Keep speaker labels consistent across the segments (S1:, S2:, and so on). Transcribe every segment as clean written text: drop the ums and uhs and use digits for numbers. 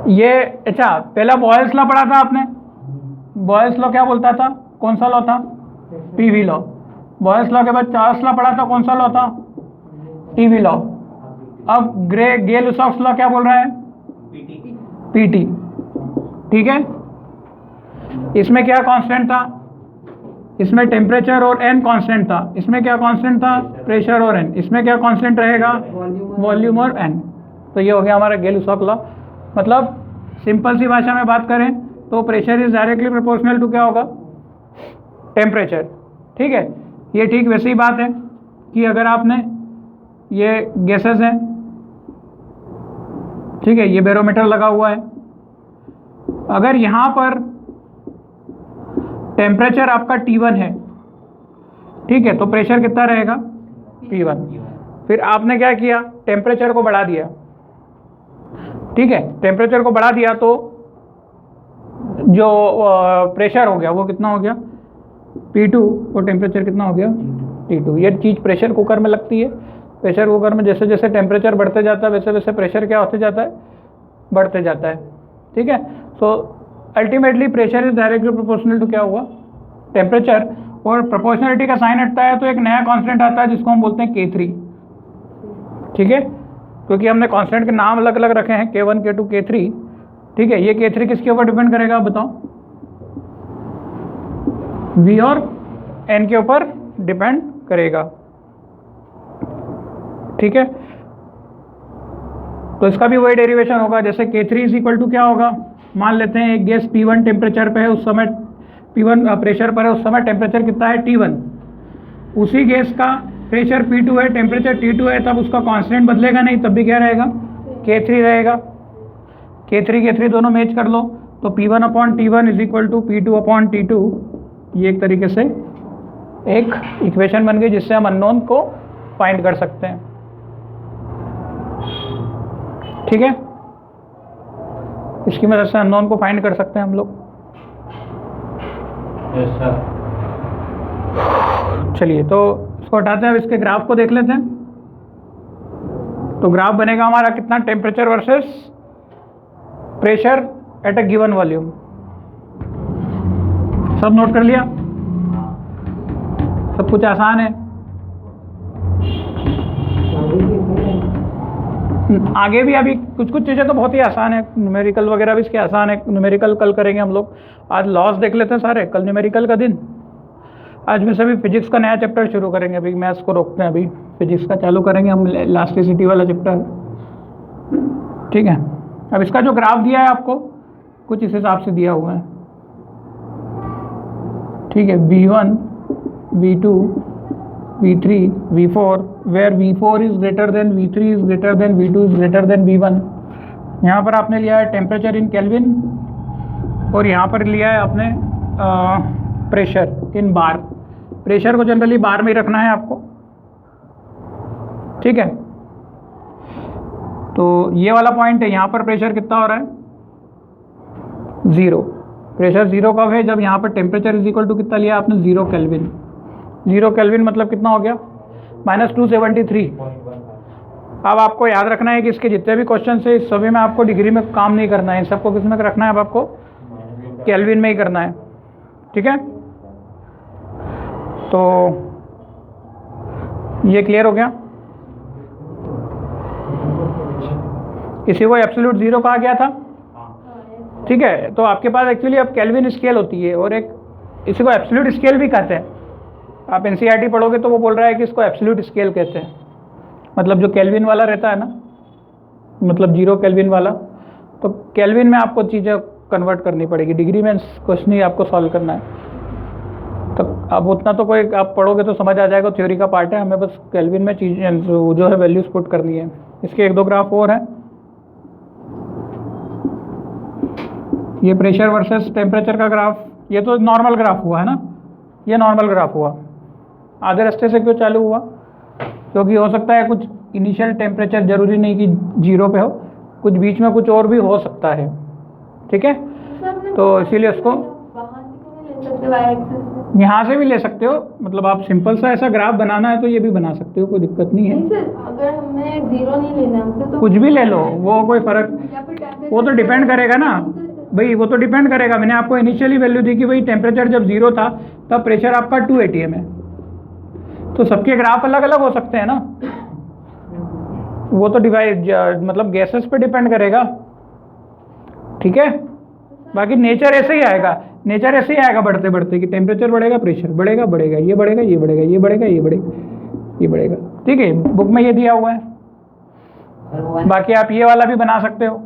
S1: ये अच्छा, पहला बॉयल्स लॉ पढ़ा था आपने। बॉयल्स लॉ क्या बोलता था, कौन सा लॉ था? PV law. बॉयल्स लॉ के बाद चार्ल्स लॉ पढ़ा था, कौन सा लॉ था? TV law. अब गे लुसाक्स लॉ क्या बोल रहा है? पीटी। ठीक है, इसमें क्या कांस्टेंट था? इसमें टेम्परेचर और एन कांस्टेंट था। इसमें क्या कांस्टेंट था? प्रेशर और एन। इसमें क्या कांस्टेंट रहेगा? वॉल्यूम और एन। तो ये हो गया हमारा गे लुसाक लॉ। मतलब सिंपल सी भाषा में बात करें तो pressure is directly proportional to क्या होगा? टेम्परेचर। ठीक है, ये ठीक वैसी ही बात है कि अगर आपने ये गैसेस हैं, ठीक है, ये बैरोमीटर लगा हुआ है, अगर यहाँ पर टेम्परेचर आपका T1 है, ठीक है, तो प्रेशर कितना रहेगा? P1। फिर आपने क्या किया? टेम्परेचर को बढ़ा दिया। ठीक है, टेम्परेचर को बढ़ा दिया तो जो प्रेशर हो गया वो कितना हो गया? P2। और टेम्परेचर कितना हो गया? T2। ये चीज़ प्रेशर कुकर में लगती है। प्रेशर कुकर में जैसे जैसे टेम्परेचर बढ़ते जाता है वैसे वैसे प्रेशर क्या होते जाता है? बढ़ते जाता है। ठीक है, so ultimately pressure is directly proportional to क्या हुआ? टेम्परेचर। और प्रोपोर्शनलिटी का साइन हटता है तो एक नया कांस्टेंट आता है जिसको हम बोलते हैं K3। ठीक है, क्योंकि हमने कांस्टेंट के नाम अलग अलग रखे हैं, K1, K2, K3। ठीक है, ये K3 किसके ऊपर डिपेंड करेगा आप बताओ? V और N के ऊपर डिपेंड करेगा। ठीक है, तो इसका भी वही डेरिवेशन होगा जैसे K3 इज इक्वल टू क्या होगा? मान लेते हैं एक गैस P1 टेम्परेचर पे है, उस समय P1 प्रेशर पर है, उस समय टेम्परेचर कितना है? T1। उसी गैस का प्रेशर P2 है, टेम्परेचर T2 है, तब उसका कांस्टेंट बदलेगा नहीं, तब भी क्या रहेगा? K3 रहेगा। K3 दोनों मैच कर लो तो P1/T1 is equal to P2/T2। ये एक तरीके से एक इक्वेशन बन गई जिससे हम अननोन को फाइंड कर सकते हैं। ठीक है, इसकी मदद से अननोन को फाइंड कर सकते हैं हम लोग। चलिए, तो इसको हटाते हैं, अब इसके ग्राफ को देख लेते हैं। तो ग्राफ बनेगा हमारा कितना? Temperature versus pressure at a given volume. सब नोट कर लिया? सब कुछ आसान है। आगे भी अभी कुछ कुछ चीज़ें तो बहुत ही आसान है, न्यूमेरिकल वगैरह भी इसके आसान है। न्यूमेरिकल कल करेंगे हम लोग। आज लॉस देख लेते हैं सारे, कल न्यूमेरिकल का दिन। आज में से भी फिजिक्स का नया चैप्टर शुरू करेंगे। अभी मैथ्स को रोकते हैं, अभी फिजिक्स का चालू करेंगे हम, इलास्टिसिटी वाला चैप्टर। ठीक है, अब इसका जो ग्राफ दिया है आपको कुछ इस हिसाब से दिया हुआ है। ठीक है, V1, V2, V3, V4, where V4 is greater than V3 is greater than V2 is greater than V1। यहाँ पर आपने लिया है टेम्परेचर इन केल्विन और यहाँ पर लिया है आपने प्रेशर इन बार। प्रेशर को जनरली बार में ही रखना है आपको। ठीक है, तो ये वाला पॉइंट है, यहाँ पर प्रेशर कितना हो रहा है? 0। प्रेशर 0 कब है? जब यहाँ पर टेम्परेचर इज इक्वल टू कितना लिया आपने? 0 केल्विन। 0 केल्विन मतलब कितना हो गया? -273। अब आपको याद रखना है कि इसके जितने भी क्वेश्चन है इस सभी में आपको डिग्री में काम नहीं करना है, सबको किस में रखना है? अब आपको केल्विन में ही करना है। ठीक है, तो ये क्लियर हो गया। इसी को एब्सोल्यूट 0 कहा गया था। ठीक है, तो आपके पास एक्चुअली अब केल्विन स्केल होती है और एक इसी को एब्सोल्यूट स्केल भी कहते हैं। आप एनसीईआरटी पढ़ोगे तो वो बोल रहा है कि इसको एब्सोल्यूट स्केल कहते हैं। मतलब जो केल्विन वाला रहता है ना, मतलब 0 केल्विन वाला, तो केल्विन में आपको चीज़ें कन्वर्ट करनी पड़ेगी। डिग्री में क्वेश्चन ही आपको सॉल्व करना है। तो अब उतना तो कोई आप पढ़ोगे तो समझ आ जाएगा, थ्योरी का पार्ट है, हमें बस केल्विन में चीज़ें जो है वैल्यूज पुट करनी है। इसके 1-2 ग्राफ और हैं। ये प्रेशर वर्सेस टेम्परेचर का ग्राफ, ये तो नॉर्मल ग्राफ हुआ है ना, ये नॉर्मल ग्राफ हुआ। आधे रास्ते से क्यों चालू हुआ? क्योंकि हो सकता है कुछ इनिशियल टेम्परेचर, जरूरी नहीं कि 0 पे हो, कुछ बीच में कुछ और भी हो सकता है। ठीक है, तो इसीलिए उसको यहाँ से भी ले सकते हो, मतलब आप सिंपल सा ऐसा ग्राफ बनाना है तो ये भी बना सकते हो, कोई दिक्कत नहीं है।
S2: नहीं सर, अगर हमें जीरो नहीं लेना हमको तो
S1: कुछ भी ले लो, वो कोई फर्क,
S2: या फिर टेम्परेचर
S1: वो तो डिपेंड करेगा ना भाई, वो तो डिपेंड करेगा। मैंने आपको इनिशियली वैल्यू दी कि भाई टेम्परेचर जब जीरो था तब प्रेशर आपका 2 atm है, तो सबके ग्राफ अलग अलग हो सकते हैं ना, वो तो डिवाइड मतलब गैसेस पे डिपेंड करेगा, ठीक है। बाकी नेचर ऐसे ही आएगा, नेचर ऐसे ही आएगा बढ़ते बढ़ते कि टेम्परेचर बढ़ेगा प्रेशर बढ़ेगा, बढ़ेगा ये बढ़ेगा ये बढ़ेगा ये बढ़ेगा ये बढ़ेगा ये बढ़ेगा, ठीक है। बुक में ये दिया हुआ है, बाकी आप ये वाला भी बना सकते हो,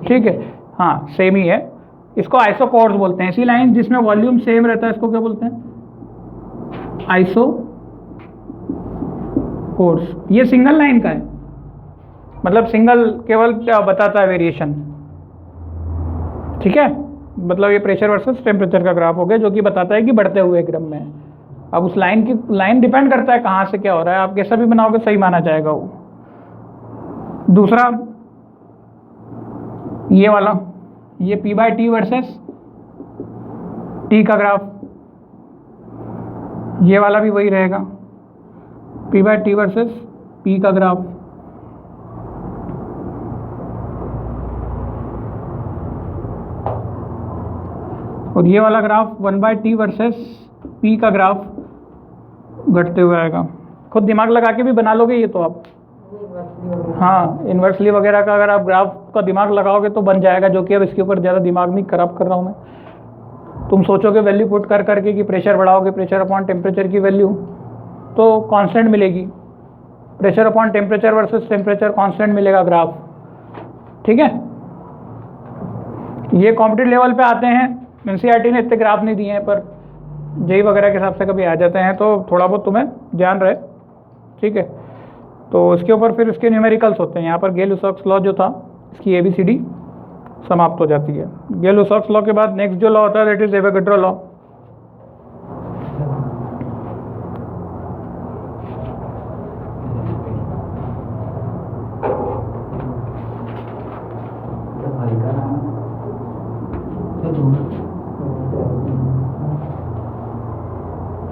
S1: ठीक है। हाँ सेम ही है, इसको आइसो कोर्स बोलते हैं। ऐसी लाइन जिसमें वॉल्यूम सेम रहता है इसको क्या बोलते हैं? Iso course. ये सिंगल लाइन का है, मतलब सिंगल केवल क्या बताता है वेरिएशन, ठीक है। मतलब ये प्रेशर वर्सेस टेम्परेचर का ग्राफ हो गया जो कि बताता है कि बढ़ते हुए क्रम में है। अब उस लाइन की लाइन डिपेंड करता है कहाँ से क्या हो रहा है, आप कैसा भी बनाओगे सही माना जाएगा वो। दूसरा ये वाला, ये P/T वर्सेस T का ग्राफ, ये वाला भी वही रहेगा, P/T वर्सेस P का ग्राफ। और ये वाला ग्राफ 1/T वर्सेस P का ग्राफ घटते हुए आएगा। खुद दिमाग लगा के भी बना लोगे ये तो आप, हाँ इन्वर्सली वगैरह का अगर आप ग्राफ का दिमाग लगाओगे तो बन जाएगा, जो कि अब इसके ऊपर ज़्यादा दिमाग नहीं खराब कर रहा हूँ मैं। तुम सोचोगे वैल्यू पुट कर करके कि प्रेशर बढ़ाओगे, प्रेशर अपॉन टेम्परेचर की वैल्यू तो कांस्टेंट मिलेगी, pressure upon temperature versus temperature constant मिलेगा ग्राफ, ठीक है। ये कॉम्पिटिटिव लेवल पे आते हैं, एनसीईआरटी ने इतने ग्राफ नहीं दिए हैं, पर जेई वगैरह के हिसाब से कभी आ जाते हैं तो थोड़ा बहुत तुम्हें ध्यान रहे, ठीक है। तो इसके ऊपर फिर इसके न्यूमेरिकल्स होते हैं। यहाँ पर गेल-लुसाक्स लॉ जो था इसकी ABCD समाप्त हो जाती है। गेल-लुसाक्स लॉ के बाद नेक्स्ट जो लॉ होता है that is Avogadro law.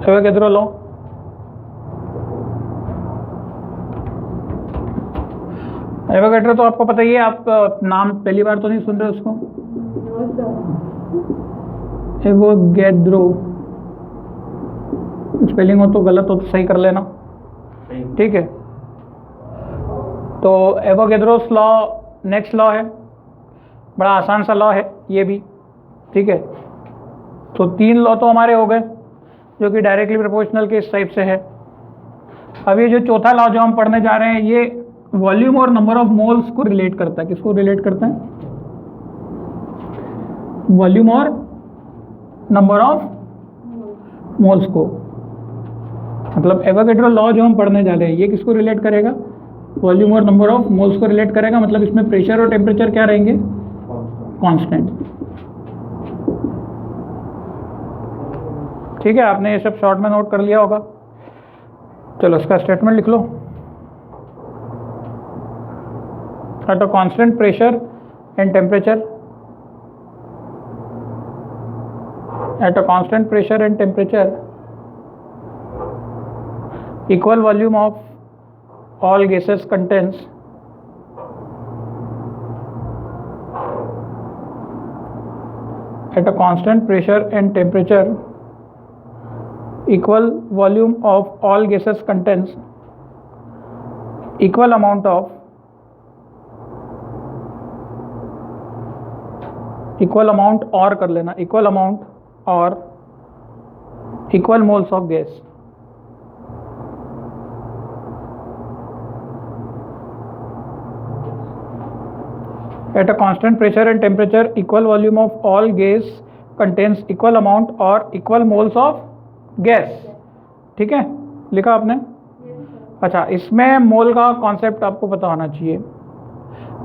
S1: Avogadro law Avogadro तो आपको पता ही है, आप नाम पहली बार तो नहीं सुन रहे उसको। एवोगैड्रो स्पेलिंग हो तो गलत हो तो सही कर लेना, ठीक है। तो एवोगैड्रोस लॉ नेक्स्ट लॉ है, बड़ा आसान सा लॉ है ये भी, ठीक है। तो 3 लॉ तो हमारे हो गए जो कि डायरेक्टली प्रोपोर्शनल के इस टाइप से है। अब ये जो चौथा लॉ जो हम पढ़ने जा रहे हैं ये वॉल्यूम और नंबर ऑफ मोल्स को रिलेट करता है। किसको रिलेट करता है? वॉल्यूम और नंबर ऑफ मोल्स को। मतलब एवोगैड्रो लॉ जो हम पढ़ने जा रहे हैं ये किसको रिलेट करेगा? वॉल्यूम और नंबर ऑफ मोल्स को रिलेट करेगा। मतलब इसमें प्रेशर और टेम्परेचर क्या रहेंगे? कांस्टेंट। ठीक है, आपने ये सब शॉर्ट में नोट कर लिया होगा। चलो इसका स्टेटमेंट लिख लो। At a constant pressure and temperature, at a constant pressure and temperature, equal volume of all gases contains at a constant pressure and temperature, equal volume of all gases contains equal amount of equal amount और कर लेना equal amount और equal moles of gas। At a constant pressure and temperature, equal volume of all gas contains equal amount और equal moles of gas। ठीक है, लिखा आपने? अच्छा, इसमें मोल का कॉन्सेप्ट आपको पता होना चाहिए।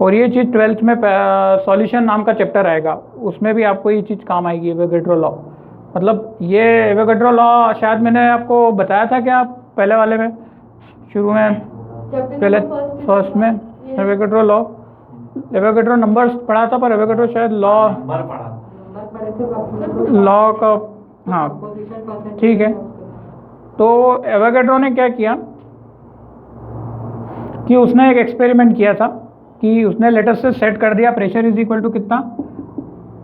S1: और ये चीज़ 12th में सॉल्यूशन नाम का चैप्टर आएगा, उसमें भी आपको ये चीज़ काम आएगी, एवोगैड्रो लॉ। मतलब ये एवोगैड्रो लॉ शायद मैंने आपको बताया था क्या पहले वाले में, शुरू में, पहले फर्स्ट में एवोगैड्रो लॉ, एवोगैड्रो नंबर्स पढ़ा था, पर एवोगैड्रो शायद लॉ का हाँ ठीक है। तो एवोगैड्रो ने क्या किया कि उसने एक एक्सपेरिमेंट किया था कि उसने लेटेस्ट से सेट कर दिया प्रेशर इज इक्वल टू कितना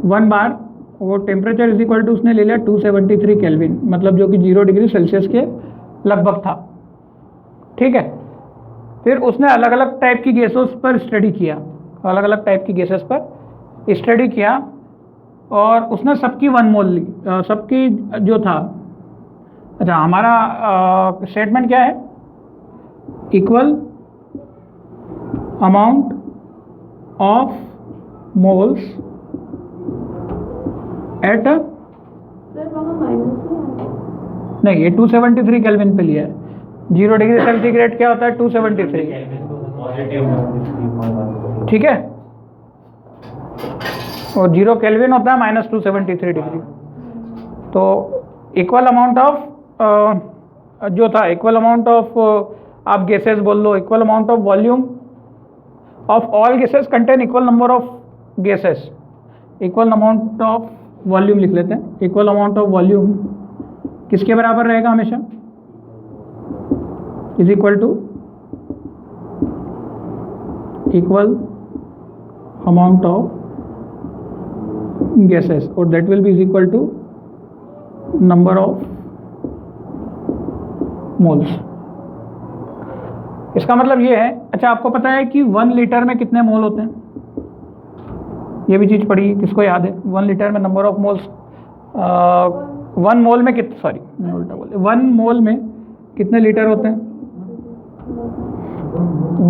S1: 1 बार, वो टेम्परेचर इज इक्वल टू उसने ले लिया 273 केल्विन, मतलब जो कि 0 डिग्री सेल्सियस के लगभग था। ठीक है। फिर उसने अलग अलग टाइप की गैसेस पर स्टडी किया, अलग अलग टाइप की गैसेस पर स्टडी किया और उसने सबकी 1 मोल ली, सबकी जो था। अच्छा, हमारा स्टेटमेंट क्या है? Equal amount of moles at
S2: sir वहाँ माइनस
S1: नहीं, ये 273 केल्विन पे लिया है। 0 डिग्री सेंटीग्रेड क्या होता है? 273। ठीक है। और 0 केल्विन होता है -273 डिग्री। तो इक्वल अमाउंट ऑफ जो था, इक्वल अमाउंट ऑफ आप गैसेस बोल लो, equal amount of volume of all gases contain equal number of gases, equal amount of volume लिख लेते हैं। इक्वल अमाउंट ऑफ वॉल्यूम किसके बराबर रहेगा हमेशा? Is equal to equal amount of gases और that will be is equal to number of moles. इसका मतलब ये है, अच्छा आपको पता है कि 1 लीटर में कितने मोल होते हैं? ये भी चीज़ पढ़ी, किसको याद है? 1 लीटर में नंबर ऑफ मोल्स, 1 मोल में कितने, सॉरी मैं उल्टा बोल, 1 मोल में कितने लीटर होते हैं?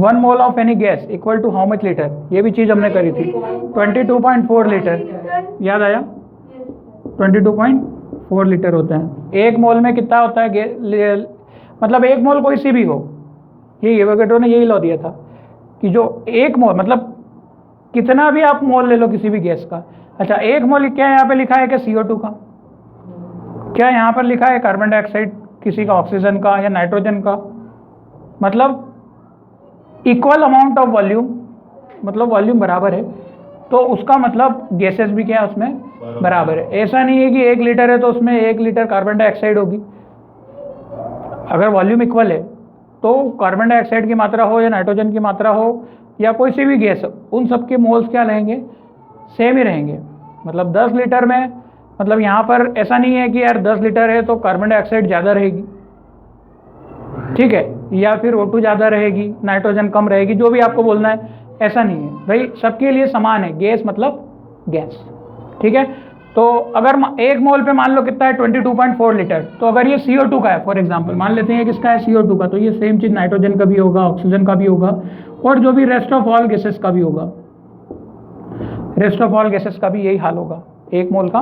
S1: 1 mole of any gas equal to how much litre? ये भी चीज़ हमने करी थी, 22.4 लीटर। याद आया? 22.4 लीटर होते हैं। 1 मोल में कितना होता है मतलब 1 मोल कोई सी भी हो, ये एवोगैड्रो ने यही लॉ दिया था कि जो 1 मोल मतलब कितना भी आप मोल ले लो किसी भी गैस का। अच्छा, 1 मोल क्या यहाँ पे लिखा है कि CO2 का? क्या यहाँ पर लिखा है कार्बन डाइऑक्साइड, किसी का ऑक्सीजन का या नाइट्रोजन का? मतलब इक्वल अमाउंट ऑफ वॉल्यूम, मतलब वॉल्यूम बराबर है, तो उसका मतलब गैसेस भी क्या है उसमें बराबर है। ऐसा नहीं है कि 1 लीटर है तो उसमें 1 लीटर कार्बन डाइऑक्साइड होगी। अगर वॉल्यूम इक्वल है तो कार्बन डाइऑक्साइड की मात्रा हो या नाइट्रोजन की मात्रा हो या कोई सी भी गैस, उन सब के मोल्स क्या रहेंगे? सेम ही रहेंगे। मतलब 10 लीटर में, मतलब यहाँ पर ऐसा नहीं है कि यार 10 लीटर है तो कार्बन डाइऑक्साइड ज़्यादा रहेगी, ठीक है, या फिर O2 ज़्यादा रहेगी, नाइट्रोजन कम रहेगी, जो भी आपको बोलना है, ऐसा नहीं है भाई, सबके लिए समान है। गैस मतलब गैस। ठीक है। तो अगर 1 मोल पे मान लो कितना है? 22.4 लीटर। तो अगर ये CO2 का है फॉर एग्जांपल, मान लेते हैं किसका है? CO2 का। तो ये सेम चीज़ नाइट्रोजन का भी होगा, ऑक्सीजन का भी होगा और जो भी रेस्ट ऑफ ऑल गैसेस का भी होगा। रेस्ट ऑफ ऑल गैसेस का भी यही हाल होगा। 1 मोल का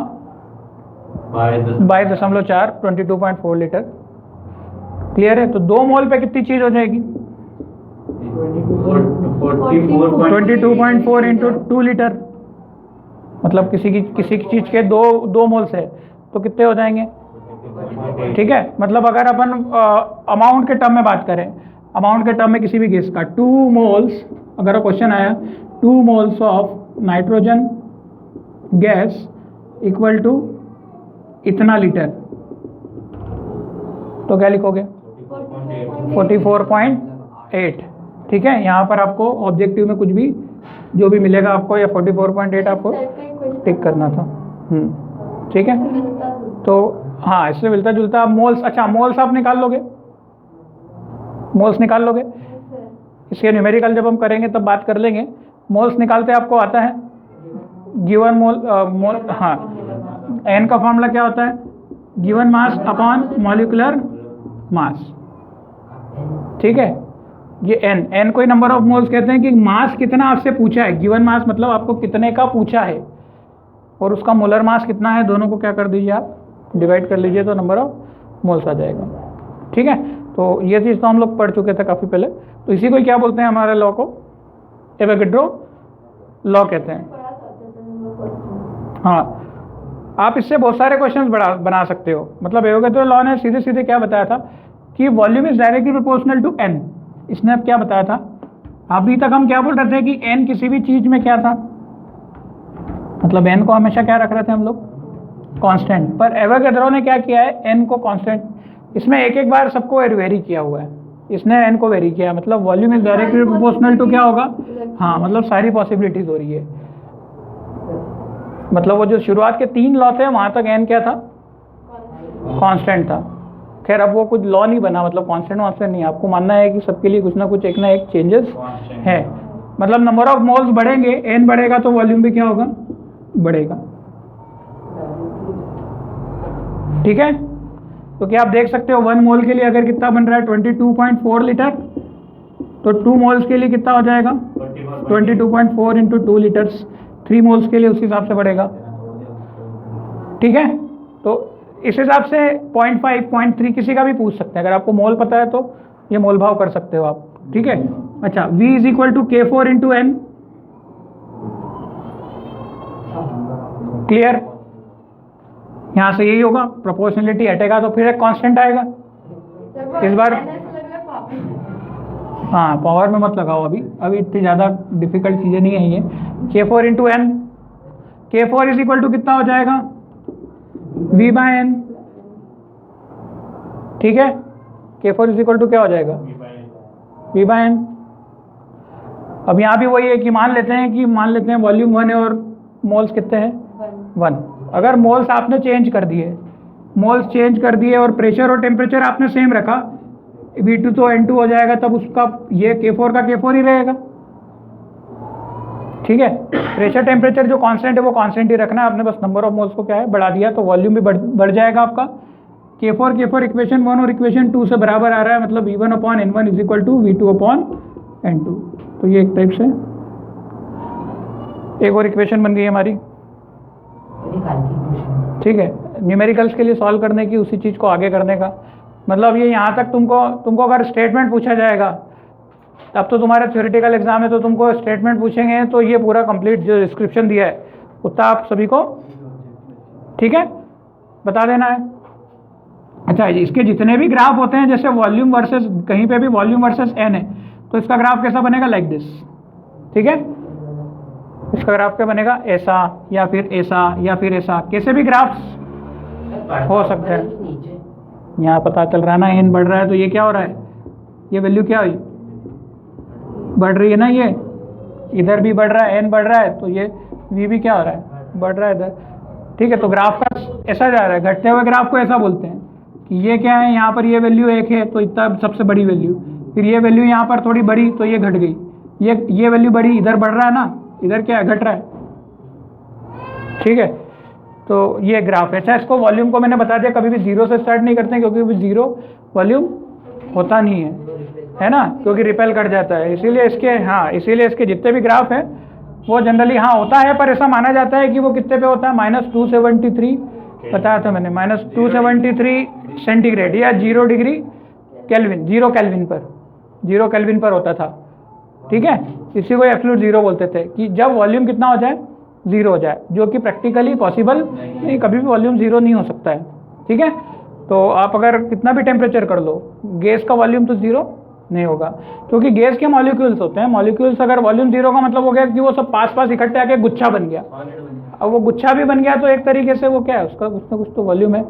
S1: 22.4 22.4 लीटर। क्लियर है? तो 2 मोल पे कितनी चीज़ हो जाएगी? 22.4 इंटू 2 लीटर, मतलब किसी की चीज़ के 2 मोल्स है तो कितने हो जाएंगे? ठीक है। मतलब अगर अपन अमाउंट के टर्म में बात करें, अमाउंट के टर्म में किसी भी गैस का 2 मोल्स, अगर क्वेश्चन आया 2 moles of nitrogen gas equal to इतना लीटर, तो क्या लिखोगे? 44.8। ठीक है। यहाँ पर आपको ऑब्जेक्टिव में कुछ भी जो भी मिलेगा आपको, या 44.8 आपको टिक करना था। ठीक है। तो हाँ, इससे मिलता जुलता मोल्स। अच्छा, मोल्स आप निकाल लोगे, मोल्स निकाल लोगे। इसके न्यूमेरिकल जब हम करेंगे तब बात कर लेंगे। मोल्स निकालते आपको आता है? गिवन मोल हाँ, एन का फॉर्मूला क्या होता है? Given mass upon molecular mass. ठीक है। ये एन कोई नंबर ऑफ मोल्स कहते हैं कि मास कितना आपसे पूछा है। गिवन मास मतलब आपको कितने का पूछा है और उसका मोलर मास कितना है, दोनों को क्या कर दीजिए आप, डिवाइड कर लीजिए तो नंबर ऑफ मोल्स आ जाएगा। ठीक है। तो ये चीज़ तो हम लोग पढ़ चुके थे काफ़ी पहले। तो इसी को क्या बोलते हैं हमारे लॉ को? एवोगैड्रो लॉ कहते हैं। हाँ, आप इससे बहुत सारे क्वेश्चंस बना सकते हो। मतलब एवोगैड्रो लॉ ने सीधे सीधे क्या बताया था कि volume is directly proportional to n. इसने अब क्या बताया था? अभी तक हम क्या बोल रहे थे कि एन किसी भी चीज़ में क्या था, मतलब एन को हमेशा क्या रख रहे थे हम लोग? कांस्टेंट, पर एवोगैड्रो ने क्या किया है, एन को कांस्टेंट, इसमें एक एक बार सबको वेरी किया हुआ है, इसने एन को वेरी किया, मतलब volume is directly proportional to क्या होगा, हाँ मतलब सारी पॉसिबिलिटीज हो रही है, मतलब वो जो शुरुआत के 3 लॉ थे वहां तक एन क्या था, कांस्टेंट था। खैर अब वो कुछ लॉ नहीं बना, मतलब कांस्टेंट वांस्टेंट नहीं, आपको मानना है कि सबके लिए कुछ ना कुछ एक ना एक चेंजेस है, मतलब नंबर ऑफ मोल्स बढ़ेंगे, एन बढ़ेगा तो वॉल्यूम भी क्या होगा, बढ़ेगा। ठीक है, तो क्या आप देख सकते हो 1 मोल के लिए अगर कितना बन रहा है 22.4 लीटर, तो 2 मोल्स के लिए कितना हो जाएगा 22.4 इंटू 2 लीटर्स, 3 मोल्स के लिए उस हिसाब से बढ़ेगा। ठीक है, तो इस हिसाब से 0.5 0.3 किसी का भी पूछ सकते हैं, अगर आपको मोल पता है तो ये मोल भाव कर सकते हो आप। ठीक है, अच्छा V is equal to K4 into N, clear, यहाँ से यही होगा, प्रोपोर्शनलिटी हटेगा तो फिर एक कांस्टेंट आएगा, इस बार हाँ पावर में मत लगाओ, अभी इतनी ज़्यादा डिफिकल्ट चीज़ें नहीं है ये। K4 into n, K4 is equal to कितना हो जाएगा V बाय एन, ठीक है, K4 इज इक्वल टू क्या हो जाएगा V बाय एन। अब यहाँ भी वही है कि मान लेते हैं वॉल्यूम 1 है और मोल्स कितने हैं 1, अगर मोल्स आपने चेंज कर दिए और प्रेशर और टेम्परेचर आपने सेम रखा, V2 तो N2 हो जाएगा, तब उसका ये K4 का K4 ही रहेगा। ठीक है, प्रेशर टेम्परेचर जो कांस्टेंट है वो कांस्टेंट ही रखना है आपने, बस नंबर ऑफ मोल्स को क्या है बढ़ा दिया, तो वॉल्यूम भी बढ़ जाएगा आपका। K4 इक्वेशन 1 और इक्वेशन 2 से बराबर आ रहा है, मतलब V1 upon N1 is equal to V2 upon N2, तो ये एक टाइप से एक और इक्वेशन बन गई है हमारी। ठीक है, न्यूमेरिकल्स के लिए सॉल्व करने की, उसी चीज़ को आगे करने का, मतलब ये यहाँ तक तुमको अगर स्टेटमेंट पूछा जाएगा, अब तो तुम्हारा थ्योरेटिकल एग्जाम है तो तुमको स्टेटमेंट पूछेंगे, तो ये पूरा कंप्लीट जो डिस्क्रिप्शन दिया है उतना आप सभी को ठीक है बता देना है। अच्छा, इसके जितने भी ग्राफ होते हैं, जैसे वॉल्यूम वर्सेस, कहीं पे भी वॉल्यूम वर्सेस एन है, तो इसका ग्राफ कैसा बनेगा, लाइक दिस। ठीक है, इसका ग्राफ क्या बनेगा, ऐसा या फिर ऐसा या फिर ऐसा, कैसे भी ग्राफ्स हो सकते हैं। यहाँ पता चल रहा है ना, एन बढ़ रहा है तो ये क्या हो रहा है, ये वैल्यू क्या हुई, बढ़ रही है ना, ये इधर भी बढ़ रहा है, एन बढ़ रहा है, तो ये वी भी क्या हो रहा है, बढ़ रहा है इधर। ठीक है, तो ग्राफ का ऐसा जा रहा है, घटते हुए ग्राफ को ऐसा बोलते हैं कि ये क्या है, यहाँ पर ये वैल्यू 1 है तो इतना सबसे बड़ी वैल्यू, फिर ये वैल्यू यहाँ पर थोड़ी बड़ी तो ये घट गई, ये वैल्यू बड़ी, इधर बढ़ रहा है ना, इधर क्या है, घट रहा है। ठीक है, तो ये ग्राफ है। अच्छा, इसको वॉल्यूम को मैंने बता दिया, कभी भी 0 से स्टार्ट नहीं करते हैं, क्योंकि 0 वॉल्यूम होता नहीं है ना, क्योंकि रिपेल कर जाता है, इसीलिए इसके जितने भी ग्राफ है वो जनरली होता है, पर ऐसा माना जाता है कि वो कितने पे होता है, -273 बताया था मैंने, -273 सेंटीग्रेड या 0 डिग्री केल्विन, 0 केल्विन पर होता था। ठीक है, इसी को एब्सोल्यूट 0 बोलते थे, कि जब वॉल्यूम कितना हो जाए, 0 हो जाए, जो कि प्रैक्टिकली पॉसिबल नहीं, कभी भी वॉल्यूम 0 नहीं हो सकता है। ठीक है, तो आप अगर कितना भी टेम्परेचर कर लो, गैस का वॉल्यूम तो 0 नहीं होगा, क्योंकि गैस के मॉलिक्यूल्स होते हैं, मॉलिक्यूल्स अगर वॉल्यूम 0 का मतलब हो गया कि वो सब पास इकट्ठे आके गुच्छा बन गया, अब वो गुच्छा भी बन गया तो एक तरीके से वो क्या है, उसका कुछ ना कुछ तो वॉल्यूम है।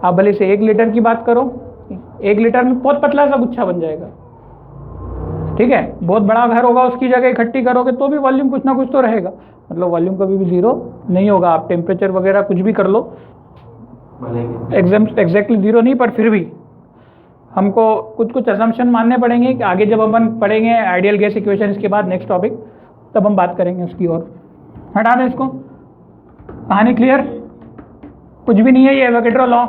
S1: आप भले से 1 लीटर की बात करो, 1 लीटर में बहुत पतला सा गुच्छा बन जाएगा। ठीक है, बहुत बड़ा घर होगा, उसकी जगह इकट्ठी करोगे तो भी वॉल्यूम कुछ ना कुछ तो रहेगा, मतलब वॉल्यूम कभी भी 0 नहीं होगा, आप टेम्परेचर वगैरह कुछ भी कर लो, एग्जैक्टली 0 नहीं, पर फिर भी हमको कुछ असम्पशन मानने पड़ेंगे कि आगे जब अपन पढ़ेंगे आइडियल गैस इक्वेशन, इसके बाद नेक्स्ट टॉपिक, तब हम बात करेंगे उसकी। और हटा दें इसको, कहानी क्लियर, कुछ भी नहीं है, ये एवोगैड्रो लॉ,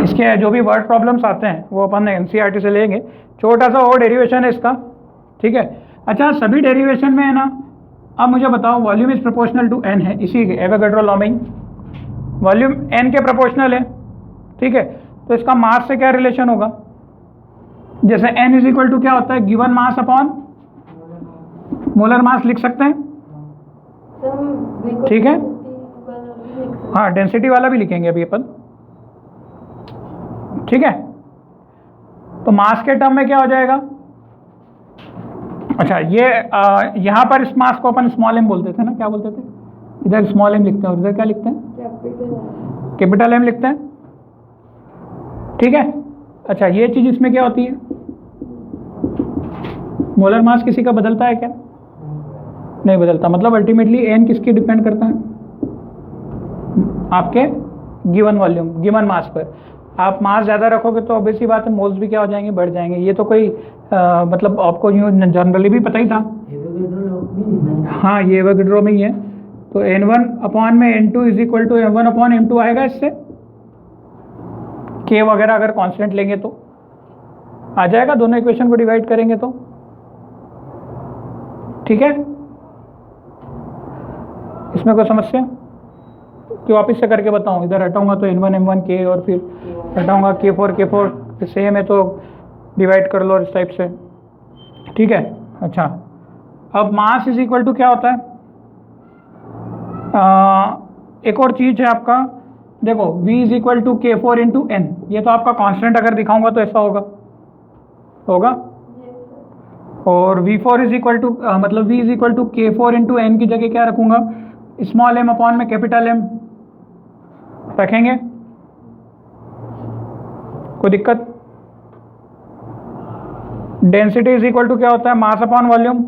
S1: इसके जो भी वर्ड प्रॉब्लम्स आते हैं वो अपन एनसीईआरटी से लेंगे, छोटा सा और डेरिवेशन है इसका। ठीक है, अच्छा सभी डेरिवेशन में है ना, अब मुझे बताओ volume is proportional to n है, इसी के एवोगैड्रो लॉ में वॉल्यूम एन के प्रोपोर्शनल है। ठीक है, तो इसका मास से क्या रिलेशन होगा, जैसे n इज इक्वल टू क्या होता है, given mass upon molar mass लिख सकते हैं। ठीक है, हाँ डेंसिटी वाला भी लिखेंगे अभी अपन। ठीक है, तो मास के टर्म में क्या हो जाएगा, अच्छा ये यहाँ पर इस मास को अपन स्मॉल m बोलते थे ना, क्या बोलते थे, इधर स्मॉल m लिखते हैं और इधर क्या लिखते हैं कैपिटल एम लिखते हैं, ठीक है। अच्छा, ये चीज़ इसमें क्या होती है, मोलर मास किसी का बदलता है क्या? नहीं बदलता। मतलब अल्टीमेटली एन किसकी डिपेंड करता है? आपके गिवन वॉल्यूम, गिवन मास पर। आप मास ज़्यादा रखोगे तो ऑब्वियसली बात है मोल्स भी क्या हो जाएंगे, बढ़ जाएंगे। ये तो कोई मतलब आपको यूँ जनरली भी पता ही था। हाँ, ये एवोगैड्रो में ही है। तो n1 अपॉन में n2 is equal to m1 upon m2 आएगा इससे। k वगैरह अगर कांस्टेंट लेंगे तो आ जाएगा, दोनों इक्वेशन को डिवाइड करेंगे तो, ठीक है। इसमें कोई समस्या? कि वापस से करके बताऊं? इधर हटाऊंगा तो n1 m1 k, और फिर हटाऊंगा k4 सेम है तो डिवाइड कर लो इस टाइप से, ठीक है। अच्छा, अब मास इज इक्वल टू क्या होता है? एक और चीज़ है आपका, देखो v is equal to k4 into n। ये तो आपका कांस्टेंट अगर दिखाऊंगा तो ऐसा होगा, और v4 इज इक्वल टू मतलब v is equal to k4 into n की जगह क्या रखूंगा? स्मॉल m अपॉन में कैपिटल M रखेंगे। कोई दिक्कत? डेंसिटी इज इक्वल टू क्या होता है? Mass upon volume.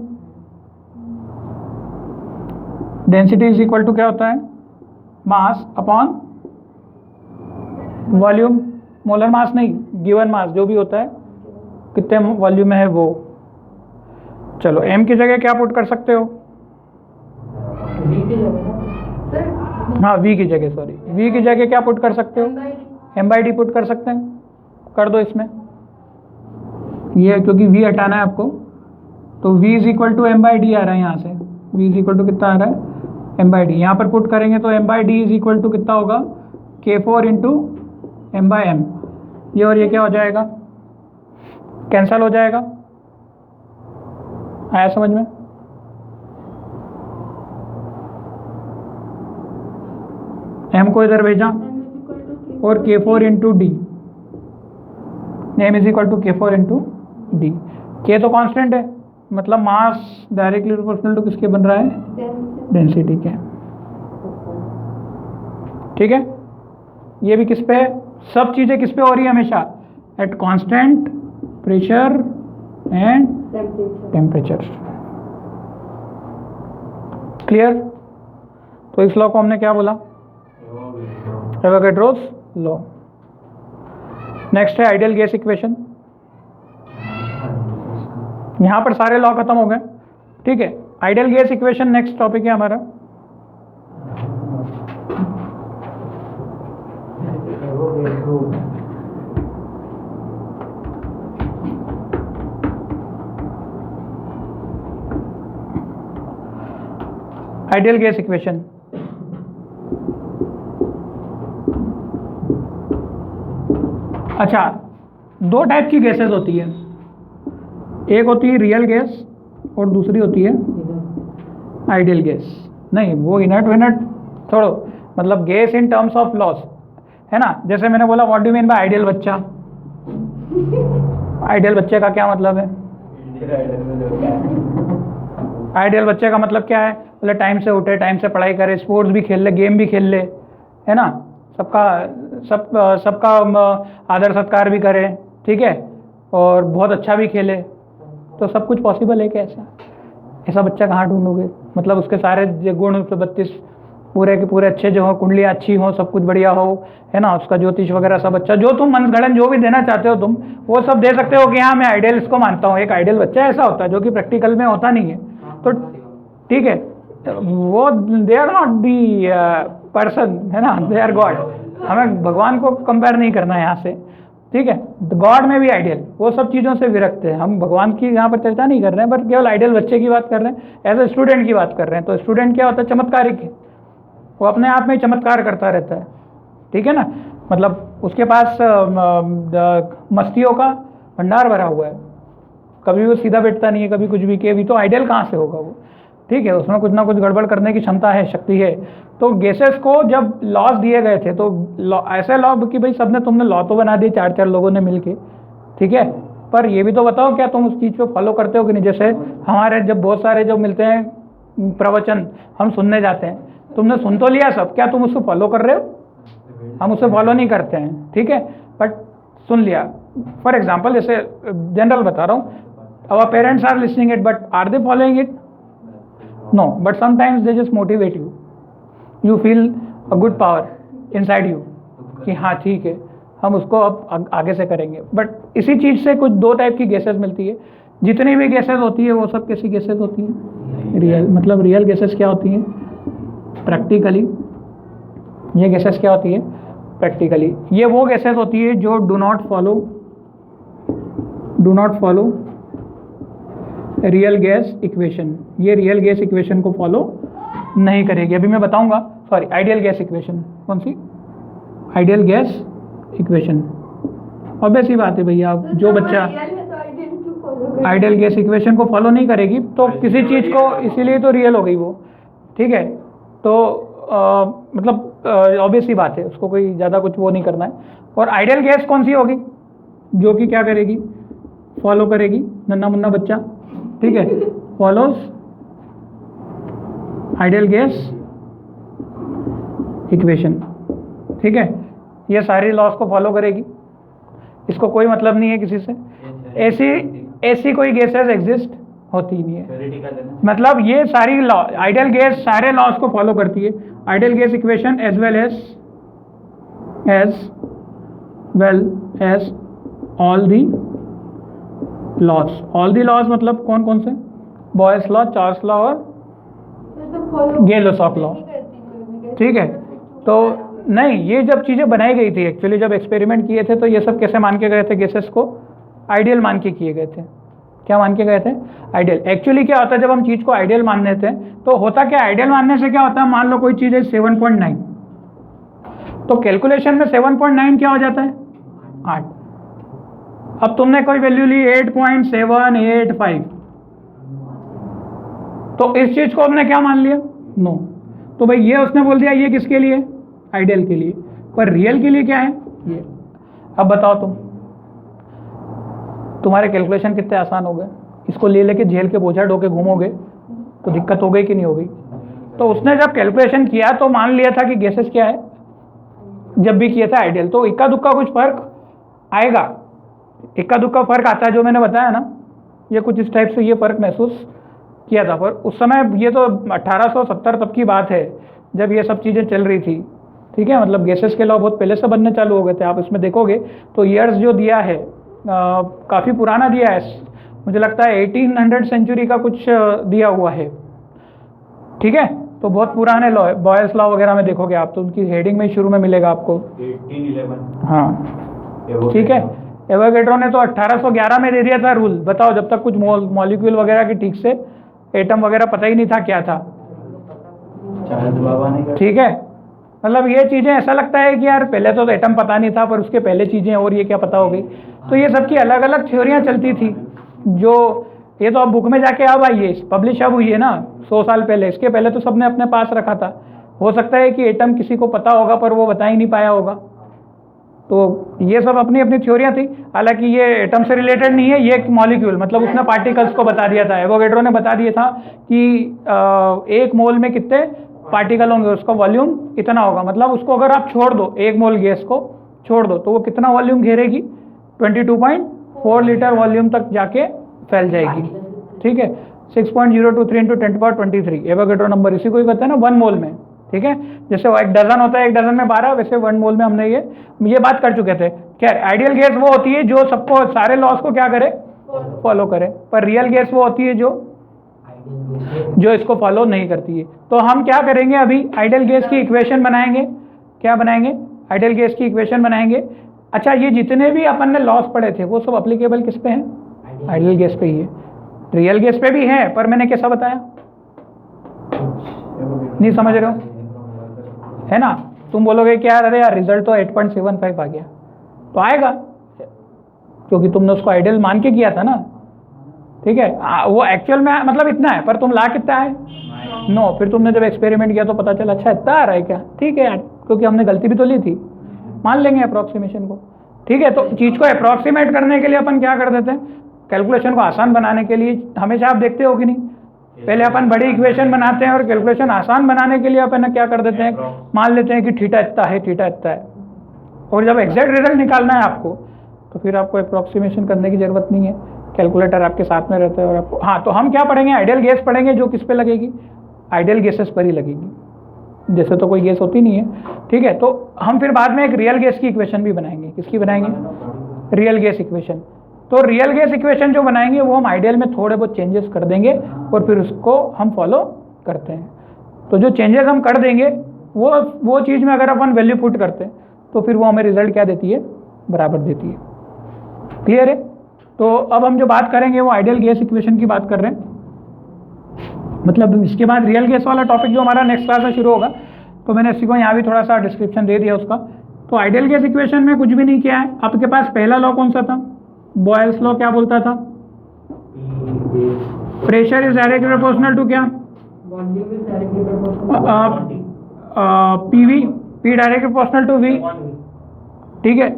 S1: Density is equal to क्या होता है? Mass upon volume. Molar mass नहीं, गिवन मास जो भी होता है, कितने वॉल्यूम में है वो। चलो m की जगह क्या पुट कर सकते हो? हाँ, v की जगह, सॉरी, v की जगह क्या पुट कर सकते हो? m/d पुट कर सकते हैं, कर दो इसमें। ये क्योंकि v हटाना है आपको, तो v is equal to m/d आ रहा है यहाँ से। v इज इक्वल टू कितना आ रहा है? m/d। यहाँ पर पुट करेंगे तो m/d इज इक्वल टू कितना होगा? k4 into m/m। ये और ये क्या हो जाएगा? कैंसल हो जाएगा। आया समझ में? m को इधर भेजा और k4 into d, m is equal to k4 into d. k तो कांस्टेंट है, मतलब मास डायरेक्टली प्रोपोर्शनल टू किसके बन रहा है? डेंसिटी के, ठीक है। ये भी किस पे है? सब चीजें किस पे हो रही है हमेशा? At constant pressure and temperature. Clear? तो इस लॉ को हमने क्या बोला? Avogadro's law. नेक्स्ट है आइडियल गैस इक्वेशन। यहां पर सारे लॉ खत्म हो गए, ठीक है। Ideal gas equation next topic है हमारा। आइडियल गैस इक्वेशन, अच्छा, दो टाइप की गैसेस होती है। एक होती है रियल गैस और दूसरी होती है आइडियल गैस। नहीं, वो इनर्ट विनर्ट छोड़ो, मतलब gas in terms of loss, है ना। जैसे मैंने बोला what do mean by ideal बच्चा? आइडियल बच्चे का क्या मतलब है? आइडियल बच्चे का मतलब क्या है? बोले टाइम से उठे, टाइम से पढ़ाई करे, स्पोर्ट्स भी खेल ले, गेम भी खेल ले, है ना, सबका आदर सत्कार भी करे, ठीक है, और बहुत अच्छा भी खेले। तो सब कुछ पॉसिबल है क्या? ऐसा बच्चा कहाँ ढूंढोगे? मतलब उसके सारे गुण 32 पूरे के पूरे अच्छे जो हो, कुंडलियाँ अच्छी हो, सब कुछ बढ़िया हो, है ना, उसका ज्योतिष वगैरह सब अच्छा, जो तुम मनगढ़ंत जो भी देना चाहते हो तुम वो सब दे सकते हो कि हाँ मैं आइडियल इसको मानता हूँ। एक आइडियल बच्चा ऐसा होता है जो कि प्रैक्टिकल में होता नहीं है, तो ठीक है, वो they are not the person, है ना, दे आर गॉड। हमें भगवान को कंपेयर नहीं करना है यहाँ से, ठीक है। गॉड में भी आइडियल, वो सब चीज़ों से विरक्त है। हम भगवान की यहाँ पर चर्चा नहीं कर रहे हैं, बट केवल आइडियल बच्चे की बात कर रहे हैं, एज ए स्टूडेंट की बात कर रहे हैं। तो स्टूडेंट क्या होता है? चमत्कारिक है, वो अपने आप में चमत्कार करता रहता है, ठीक है ना। मतलब उसके पास मस्तियों का भंडार भरा हुआ है, कभी वो सीधा बैठता नहीं है, कभी कुछ भी किए भी, तो आइडियल कहाँ से होगा वो? ठीक है, उसमें कुछ ना कुछ गड़बड़ करने की क्षमता है, शक्ति है। तो गैसेस को जब लॉज दिए गए थे, तो ऐसे लॉ कि भाई सबने, तुमने लॉ तो बना दिए 4-4 लोगों ने मिलके, ठीक है, पर ये भी तो बताओ क्या तुम उस चीज़ को फॉलो करते हो कि नहीं। जैसे हमारे जब बहुत सारे जो मिलते हैं प्रवचन हम सुनने जाते हैं, तुमने सुन तो लिया सब, क्या तुम उसको फॉलो कर रहे हो? हम उससे फॉलो नहीं करते हैं, ठीक है, बट सुन लिया। फॉर एग्जाम्पल जैसे जनरल बता रहा हूँ, our parents are listening it, but are they following it? No, but sometimes they just motivate you. You feel a good power inside you कि हाँ ठीक है, हम उसको अब आगे से करेंगे। बट इसी चीज़ से कुछ दो टाइप की गैसेस मिलती है। जितनी भी गैसेस होती है वो सब कैसी गैसेस होती हैं? रियल। मतलब रियल गैसेस क्या होती हैं? प्रैक्टिकली। ये गैसेस क्या होती है? प्रैक्टिकली। ये वो गैसेस होती है जो do not follow real gas equation. ये रियल गैस इक्वेशन को फॉलो नहीं करेगी। अभी मैं बताऊंगा, सॉरी, आइडियल गैस इक्वेशन। कौन सी? Ideal gas equation. ऑब्वियस ही बात है भैया, जो बच्चा आइडियल गैस इक्वेशन को फॉलो नहीं करेगी तो किसी चीज़ को, इसीलिए तो रियल हो गई वो, ठीक है। तो मतलब ऑब्वियस ही बात है, उसको कोई ज़्यादा कुछ वो नहीं करना है। और आइडियल गैस कौन सी होगी? जो कि क्या करेगी? फॉलो करेगी, नन्ना मुन्ना बच्चा, ठीक है, फॉलोज आइडियल गैस इक्वेशन, ठीक है। ये सारी लॉस को फॉलो करेगी, इसको कोई मतलब नहीं है किसी से। ऐसी कोई गैसेस एग्जिस्ट होती ही नहीं है। मतलब ये सारी लॉ, आइडियल गैस सारे लॉस को फॉलो करती है। Ideal gas equation as well as all the laws. All the laws मतलब कौन कौन से? बॉयस लॉ, चार्ल्स लॉ और गेल-लॉक लॉ, ठीक है। तो नहीं, ये जब चीज़ें बनाई गई थी एक्चुअली, जब एक्सपेरिमेंट किए थे तो ये सब कैसे मान के गए थे? गैसेस को आइडियल मान के किए गए थे। क्या मान के गए थे? आइडियल। एक्चुअली क्या होता है जब हम चीज़ को आइडियल मान लेते हैं तो होता क्या? आइडियल मानने से क्या होता है? मान लो कोई चीज़ है 7.9, तो कैलकुलेशन में 7.9 क्या हो जाता है? 8। अब तुमने कोई वैल्यू ली 8.785, तो इस चीज को हमने क्या मान लिया? नो। तो भाई ये उसने बोल दिया ये किसके लिए? आइडियल के लिए। पर रियल के लिए क्या है? ये। अब बताओ तुम्हारे कैलकुलेशन कितने आसान हो गए। इसको ले लेके जेल के बोझा ढोके घूमोगे तो दिक्कत हो गई कि नहीं हो गई? तो उसने जब कैलकुलेशन किया तो मान लिया था कि गैसेस क्या है, जब भी किया था आइडियल, तो इक्का दुक्का कुछ फर्क आएगा, इक्का दुक्का फर्क आता है। जो मैंने बताया ना, ये कुछ इस टाइप से ये फर्क महसूस किया था। पर उस समय ये तो 1870 तब की बात है जब ये सब चीज़ें चल रही थी, ठीक है। मतलब गैसेस के लॉ बहुत पहले से बनने चालू हो गए थे। आप इसमें देखोगे तो ईयर्स जो दिया है काफ़ी पुराना दिया है, मुझे लगता है 1800 सेंचुरी का कुछ दिया हुआ है, ठीक है। तो बहुत पुराने लॉ है, बॉयल्स लॉ वगैरह में देखोगे आप तो उनकी हेडिंग में शुरू में मिलेगा आपको
S3: 1811।
S1: हाँ, ठीक है। एवोगैड्रो ने तो 1811 में दे दिया था रूल। बताओ, जब तक कुछ मॉलिक्यूल वगैरह की ठीक से एटम वगैरह पता ही नहीं था क्या था, ठीक है। मतलब ये चीज़ें ऐसा लगता है कि यार पहले तो एटम पता नहीं था, पर उसके पहले चीज़ें और ये क्या पता हो गई। तो ये सब की अलग अलग थ्योरियाँ चलती थी, जो ये तो अब बुक में जाके अब आई है, पब्लिश अब हुई है ना 100 साल पहले। इसके पहले तो सबने अपने पास रखा था। हो सकता है कि एटम किसी को पता होगा पर वो बता ही नहीं पाया होगा। तो ये सब अपनी अपनी थ्योरियाँ थी। हालांकि ये एटम से रिलेटेड नहीं है, ये एक मॉलिक्यूल, मतलब उसने पार्टिकल्स को बता दिया था। एवोगैड्रो ने बता दिया था कि 1 मोल में कितने पार्टिकल होंगे, उसका वॉल्यूम इतना होगा। मतलब उसको अगर आप छोड़ दो, 1 मोल गैस को छोड़ दो, तो वो कितना वॉल्यूम घेरेगी? 22.4 लीटर वॉल्यूम तक जाके फैल जाएगी, ठीक है। 6.023 × 10⁻23 एवोगैड्रो नंबर, इसी को ही कहते हैं ना 1 मोल में, ठीक है। जैसे वो 1 डजन होता है, 1 डजन में 12, वैसे 1 मोल में हमने ये बात कर चुके थे। खैर, आइडियल गैस वो होती है जो सबको, सारे लॉस को क्या करे? फॉलो करे। पर रियल गैस वो होती है जो इसको फॉलो नहीं करती है। तो हम क्या करेंगे अभी? आइडियल गैस की इक्वेशन बनाएंगे। क्या बनाएंगे? आइडियल गैस की इक्वेशन बनाएंगे। अच्छा, ये जितने भी अपन ने लॉस पढ़े थे वो सब अप्लीकेबल किस पे हैं? आइडियल गैस पे ही है। रियल गैस पे भी है, पर मैंने कैसा बताया? नहीं समझ रहे हो, है ना। तुम बोलोगे कि यार अरे यार रिजल्ट तो 8.75 आ गया, तो आएगा क्योंकि तुमने उसको आइडियल मान के किया था ना, ठीक है। वो एक्चुअल में मतलब इतना है, पर तुम ला कितना है? 9। फिर तुमने जब एक्सपेरिमेंट किया तो पता चला अच्छा इतना आ रहा है क्या? ठीक है यार, क्योंकि हमने गलती भी तो ली थी, मान लेंगे अप्रॉक्सीमेशन को, ठीक है। तो चीज़ को अप्रॉक्सीमेट करने के लिए अपन क्या कर देते हैं? कैलकुलेशन को आसान बनाने के लिए हमेशा आप देखते हो कि नहीं, पहले अपन बड़ी इक्वेशन बनाते हैं और कैलकुलेशन आसान बनाने के लिए अपन क्या कर देते हैं, मान लेते हैं कि थीटा इतना है, थीटा इतना है, और जब एग्जैक्ट रिजल्ट निकालना है आपको तो फिर आपको अप्रोक्सीमेशन करने की ज़रूरत नहीं है, कैलकुलेटर आपके साथ में रहता है और आपको। हाँ, तो हम क्या पढ़ेंगे, आइडियल गैस पढ़ेंगे, जो किस पे लगेगी, आइडियल गैसेस पर ही लगेगी, जैसे तो कोई गैस होती नहीं है। ठीक है, तो हम फिर बाद में एक रियल गैस की इक्वेशन भी बनाएंगे। किसकी बनाएंगे, रियल गैस इक्वेशन। तो रियल गैस इक्वेशन जो बनाएंगे वो हम आइडियल में थोड़े बहुत चेंजेस कर देंगे और फिर उसको हम फॉलो करते हैं। तो जो चेंजेस हम कर देंगे वो चीज़ में अगर अपन वैल्यू पुट करते हैं तो फिर वो हमें रिजल्ट क्या देती है, बराबर देती है। क्लियर है? तो अब हम जो बात करेंगे वो आइडियल गैस इक्वेशन की बात कर रहे हैं, मतलब इसके बाद रियल गैस वाला टॉपिक जो हमारा नेक्स्ट क्लास में शुरू होगा, तो मैंने इसी को यहाँ भी थोड़ा सा डिस्क्रिप्शन दे दिया उसका। तो आइडियल गैस इक्वेशन में कुछ भी नहीं किया है। आपके पास पहला लॉ कौन सा था, बॉयल्स लॉ क्या बोलता था, pressure is directly proportional to क्या, PV, P directly proportional to V. ठीक है,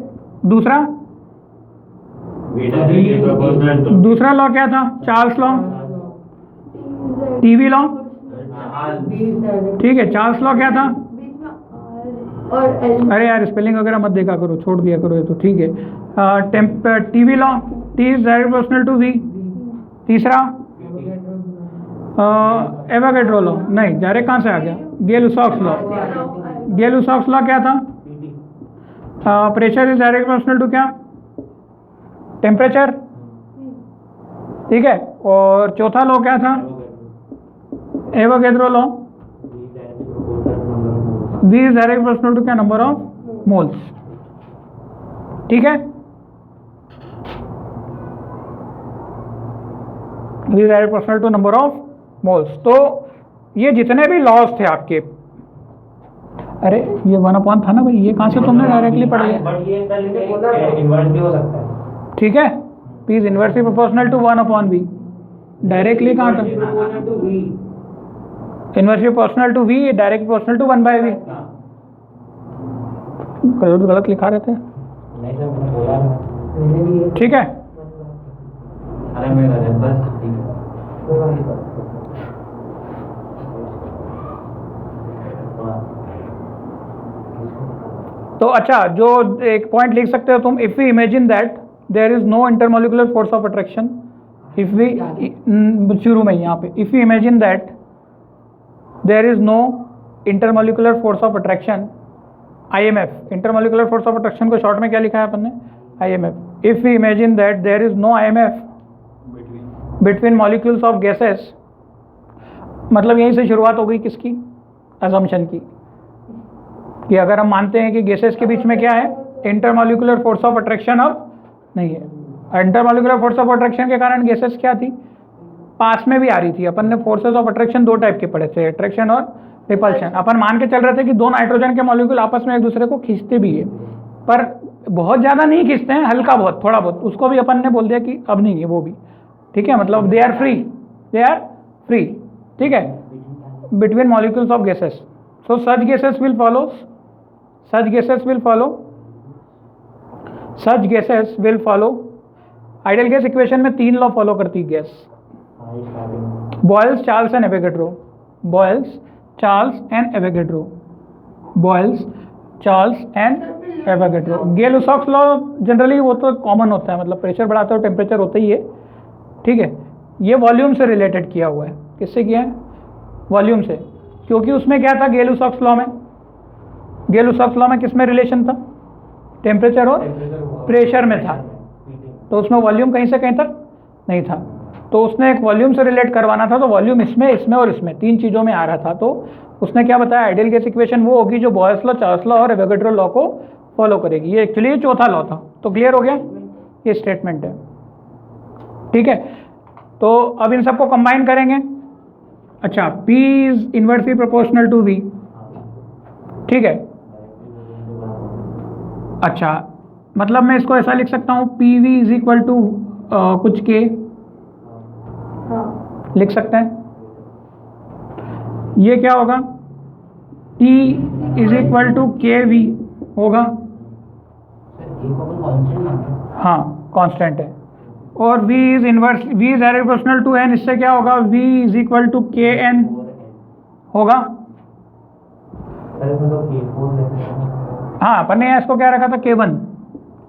S1: दूसरा लॉ क्या था, चार्ल्स लॉ, टीवी लॉ। ठीक है, चार्ल्स लॉ क्या था, अरे यार स्पेलिंग वगैरह मत देखा करो, छोड़ दिया करो ये तो। ठीक है, TV law, T is direct proportional to V. तीसरा एवोगैड्रो लॉ, नहीं डायरेक्ट कहाँ से आ गया, गेल-लुसाक्स लॉ। गेल-लुसाक्स लॉ क्या था, pressure is direct proportional to क्या, टेम्परेचर। ठीक है, और चौथा लॉ क्या था, Avogadro law, V is direct proportional to क्या, नंबर ऑफ मोल्स। ठीक है, V is direct proportional to number of moles. तो ये जितने भी लॉस थे आपके, अरे ये 1/, था ना भाई, ये कहाँ से तुमने डायरेक्टली पढ़ लिया,
S3: बट ये इन्वर्स भी हो सकता है।
S1: ठीक है, P is inversely proportional to 1/V, directly कहाँ था, inversely proportional to V, direct proportional to 1/V। गलत लिखा रहते हैं,
S3: नहीं सर मैंने बोला था।
S1: ठीक है।
S3: अरे मैं बस ठीक है।
S1: तो अच्छा, जो एक पॉइंट लिख सकते हो तुम, if we imagine that there is no intermolecular force of attraction, if we, शुरू में यहाँ पे, if we imagine that there is no intermolecular force of attraction, IMF, intermolecular force of attraction को शॉर्ट में क्या लिखा है अपन ने, IMF। if we imagine that there is no IMF between molecules of gases, मतलब यहीं से शुरुआत हो गई किसकी, assumption की, कि अगर हम मानते हैं कि गैसेस के बीच में क्या है, इंटरमोलिकुलर फोर्स ऑफ अट्रैक्शन अब नहीं है। इंटरमोलिकुलर फोर्स ऑफ अट्रैक्शन के कारण गैसेस क्या थी, पास में भी आ रही थी। अपन ने फोर्सेस ऑफ अट्रैक्शन दो टाइप के पढ़े थे, अट्रैक्शन और रिपल्शन। अपन मान के चल रहे थे कि दो नाइट्रोजन के मॉलिक्यूल आपस में एक दूसरे को खींचते भी है, पर बहुत ज़्यादा नहीं खींचते हैं, हल्का बहुत, थोड़ा बहुत, उसको भी अपन ने बोल दिया कि अब नहीं है वो भी। ठीक है, मतलब they are free, they are free. ठीक है, between molecules of gases. So such gases will follow, such gases will follow, such gases will follow. Ideal gas equation में 3 लॉ फॉलो करती गैस, Boyle's, Charles and Avogadro, Boyle's, Charles and Avogadro, Boyle's, Charles and Avogadro. Gay Lussac's law generally वो तो common होता है, मतलब pressure बढ़ाते हो टेम्परेचर होता ही है। ठीक है, ये वॉल्यूम से रिलेटेड किया हुआ है। किससे किया है, वॉल्यूम से, क्योंकि उसमें क्या था गेल-लुसाक्स लॉ में, गेल-लुसाक्स लॉ में किस में रिलेशन था, टेम्परेचर और प्रेशर में था, तो उसमें वॉल्यूम कहीं से कहीं तक नहीं था। तो उसने एक वॉल्यूम से रिलेट करवाना था, तो वॉल्यूम इसमें, इसमें और इसमें 3 चीज़ों में आ रहा था। तो उसने क्या बताया, आइडियल गैस इक्वेशन वो होगी जो बॉयल्स लॉ, चार्ल्स लॉ और एवोगैड्रो लॉ को फॉलो करेगी। ये एक्चुअली चौथा लॉ था। तो क्लियर हो गया, ये स्टेटमेंट है। ठीक है, तो अब इन सबको कंबाइन करेंगे। अच्छा, P is inversely proportional to V। ठीक है, अच्छा, मतलब मैं इसको ऐसा लिख सकता हूँ, PV इज इक्वल टू कुछ K लिख सकते हैं। ये क्या होगा, T is equal to KV होगा। हाँ, कांस्टेंट है। और v is inverse, v is direct proportional to n, इससे क्या होगा, v is equal to K n होगा। हाँ, अपन ने इसको क्या रखा था k1,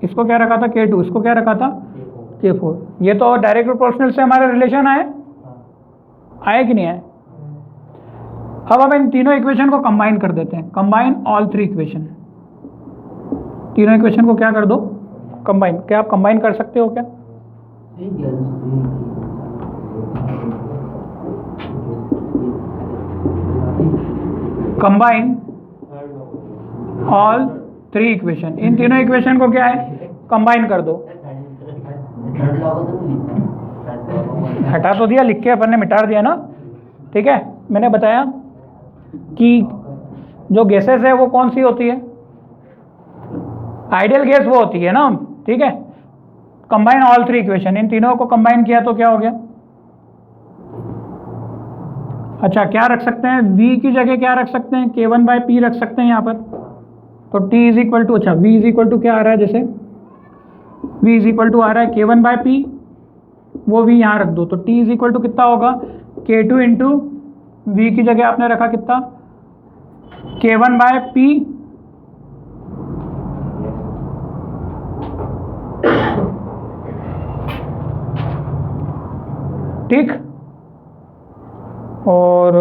S1: इसको क्या रखा था k2, इसको क्या रखा था k4। ये तो डायरेक्ट प्रोपोर्शनल से हमारा रिलेशन आए कि नहीं आए। अब हम इन तीनों इक्वेशन को कंबाइन कर देते हैं, कंबाइन ऑल थ्री इक्वेशन, तीनों इक्वेशन को क्या कर दो, कंबाइन। क्या आप कंबाइन कर सकते हो क्या? कंबाइन ऑल थ्री इक्वेशन, इन तीनों इक्वेशन को क्या है, कंबाइन कर दो। हटा तो दिया, लिख के अपन ने मिटा दिया ना, ठीक है। मैंने बताया कि जो गैसेस है वो कौन सी होती है, आइडियल गैस वो होती है ना, ठीक है। कंबाइन ऑल थ्री इक्वेशन, इन तीनों को कंबाइन किया तो क्या हो गया, अच्छा क्या रख सकते हैं, v की जगह क्या रख सकते हैं, k1/p रख सकते हैं यहाँ पर। तो t इज इक्वल टू, अच्छा v इज इक्वल टू क्या आ रहा है, जैसे v इज इक्वल टू आ रहा है k1/p, वो v यहाँ रख दो, तो t इज इक्वल टू कितना होगा, k2 इंटू v की जगह आपने रखा कितना, k1/p, ठीक। और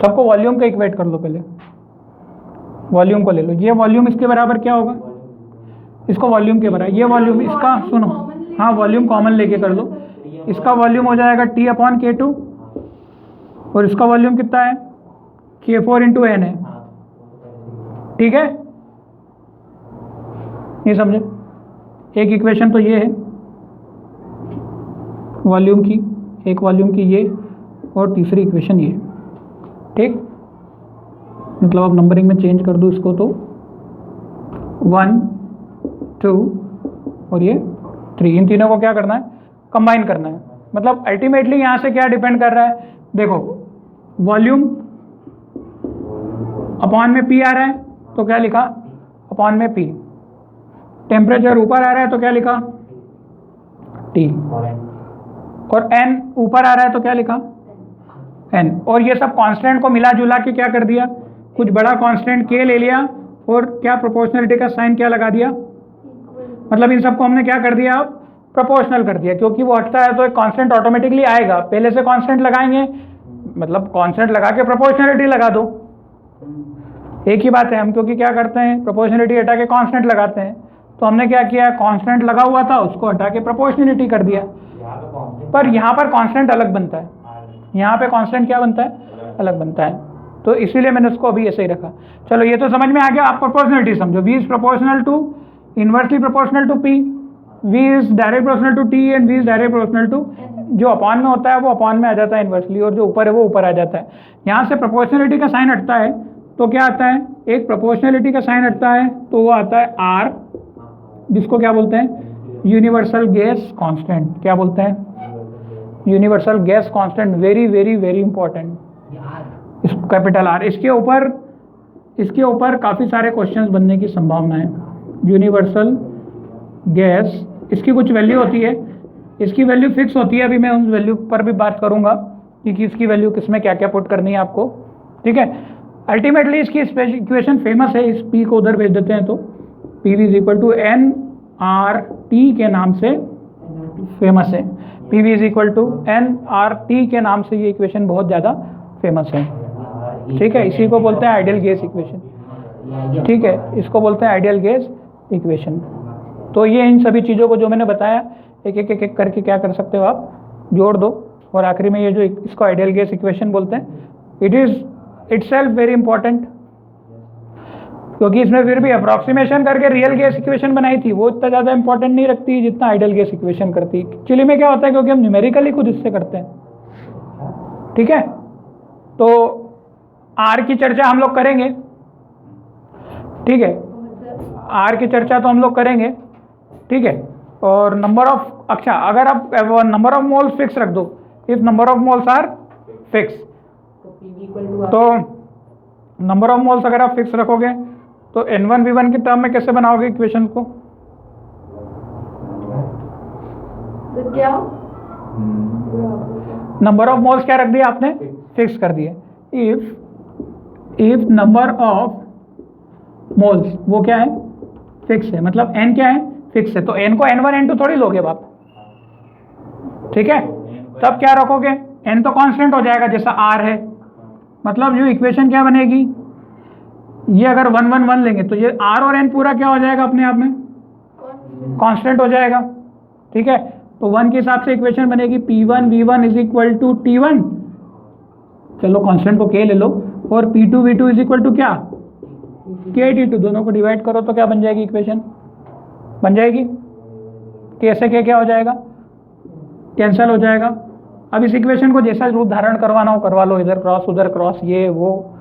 S1: सबको वॉल्यूम का इक्वेट कर लो, पहले वॉल्यूम को ले लो, ये वॉल्यूम इसके बराबर क्या होगा, इसको वॉल्यूम के बराबर, ये वॉल्यूम इसका, सुनो, हाँ वॉल्यूम कॉमन लेके कर लो, इसका वॉल्यूम हो जाएगा T/K2 और इसका वॉल्यूम कितना है, K4 इंटू n है, ठीक है। नहीं समझे, एक इक्वेशन तो ये है वॉल्यूम की, एक वॉल्यूम की ये, और तीसरी इक्वेशन ये, ठीक। मतलब आप नंबरिंग में चेंज कर दो इसको, तो 1 2 और ये 3, इन तीनों को क्या करना है, कंबाइन करना है। मतलब अल्टीमेटली यहाँ से क्या डिपेंड कर रहा है, देखो वॉल्यूम अपॉन में p आ रहा है तो क्या लिखा, अपॉन में p, टेम्परेचर ऊपर आ रहा है तो क्या लिखा T, और n ऊपर आ रहा है तो क्या लिखा n, और ये सब कांस्टेंट को मिला जुला के क्या कर दिया, कुछ बड़ा कांस्टेंट k ले लिया और क्या प्रोपोर्शनलिटी का साइन क्या लगा दिया, मतलब इन सबको हमने क्या कर दिया, प्रोपोर्शनल कर दिया, क्योंकि वो हटता है तो एक कांस्टेंट ऑटोमेटिकली आएगा, पहले से कांस्टेंट लगाएंगे, मतलब कांस्टेंट लगा के प्रोपोर्शनलिटी लगा दो, एक ही बात है। हम क्योंकि क्या करते हैं, प्रोपोर्शनलिटी हटा के कांस्टेंट लगाते हैं, तो हमने क्या किया, कांस्टेंट लगा हुआ था उसको हटा के प्रोपोर्शनलिटी कर दिया, पर यहाँ पर कांस्टेंट अलग बनता है, यहाँ पे कांस्टेंट क्या बनता है, अलग बनता है, तो इसीलिए मैंने उसको अभी ऐसे ही रखा। चलो ये तो समझ में आ गया, आप प्रोपोर्शनलिटी समझो, v is proportional to, inversely proportional to p, v is direct proportional to t and v is direct proportional to, जो अपॉन में होता है वो अपॉन में आ जाता है इनवर्सली, और जो ऊपर है वो ऊपर आ जाता है। यहाँ से प्रोपोर्शनलिटी का साइन हटता है तो क्या आता है, एक प्रोपोर्शनलिटी का साइन हटता है तो वो आता है r, जिसको क्या बोलते हैं, यूनिवर्सल गैस कांस्टेंट, क्या बोलते हैं, universal gas constant, very very very important, इस कैपिटल R। इसके ऊपर काफ़ी सारे क्वेश्चंस बनने की संभावना है। यूनिवर्सल गैस, इसकी कुछ वैल्यू होती है, इसकी वैल्यू फिक्स होती है, अभी मैं उस वैल्यू पर भी बात करूंगा कि इसकी वैल्यू किस में क्या क्या पुट करनी है आपको, ठीक है। अल्टीमेटली इसकी इक्वेशन फेमस है, इस P को उधर भेज देते हैं तो PV is equal to nRT के नाम से फेमस है, PV is equal to nRT के नाम से ये इक्वेशन बहुत ज़्यादा फेमस है, ठीक है। इसी को बोलते हैं आइडियल गैस इक्वेशन, ठीक है, इसको बोलते हैं आइडियल गैस इक्वेशन। तो ये इन सभी चीज़ों को जो मैंने बताया एक एक एक एक करके क्या कर सकते हो आप, जोड़ दो, और आखिरी में ये जो इसको आइडियल गैस इक्वेशन बोलते हैं, it is itself very important, क्योंकि इसमें फिर भी अप्रॉक्सीमेशन करके रियल गैस इक्वेशन बनाई थी, वो इतना ज़्यादा इंपॉर्टेंट नहीं रखती जितना आइडियल गैस इक्वेशन करती। एक्चुअली में क्या होता है, क्योंकि हम न्यूमेरिकली खुद इससे करते हैं, ठीक है। तो R की चर्चा हम लोग करेंगे, ठीक है, R की चर्चा तो हम लोग करेंगे, ठीक है। और नंबर ऑफ, अच्छा अगर आप नंबर ऑफ मोल्स फिक्स रख दो, if number of moles are fix, तो नंबर ऑफ मोल्स अगर आप फिक्स रखोगे तो N1V1 की टर्म में कैसे बनाओगे इक्वेशन को,
S2: तो क्या
S1: नंबर ऑफ मोल्स क्या रख दिया आपने, फिक्स कर दिए। इफ नंबर ऑफ मोल्स वो क्या है, फिक्स है, मतलब n क्या है, फिक्स है, तो n को n1 n2 थोड़ी लोगे आप, ठीक है। तब क्या रखोगे, n तो कांस्टेंट हो जाएगा जैसा r है, मतलब जो इक्वेशन क्या बनेगी, ये अगर 1 1 1 लेंगे तो ये r और n पूरा क्या हो जाएगा अपने आप में, कांस्टेंट हो जाएगा, ठीक है। तो 1 के हिसाब से इक्वेशन बनेगी P1 V1 is equal to T1, चलो कांस्टेंट को K ले लो, और P2 V2 is equal to क्या, K T2, दोनों को डिवाइड करो तो क्या बन जाएगी इक्वेशन, बन जाएगी K से K क्या हो जाएगा, कैंसिल हो जाएगा। अब इस इक्वेशन को जैसा रूप धारण करवाना हो करवा लो, इधर क्रॉस उधर क्रॉस, ये वो,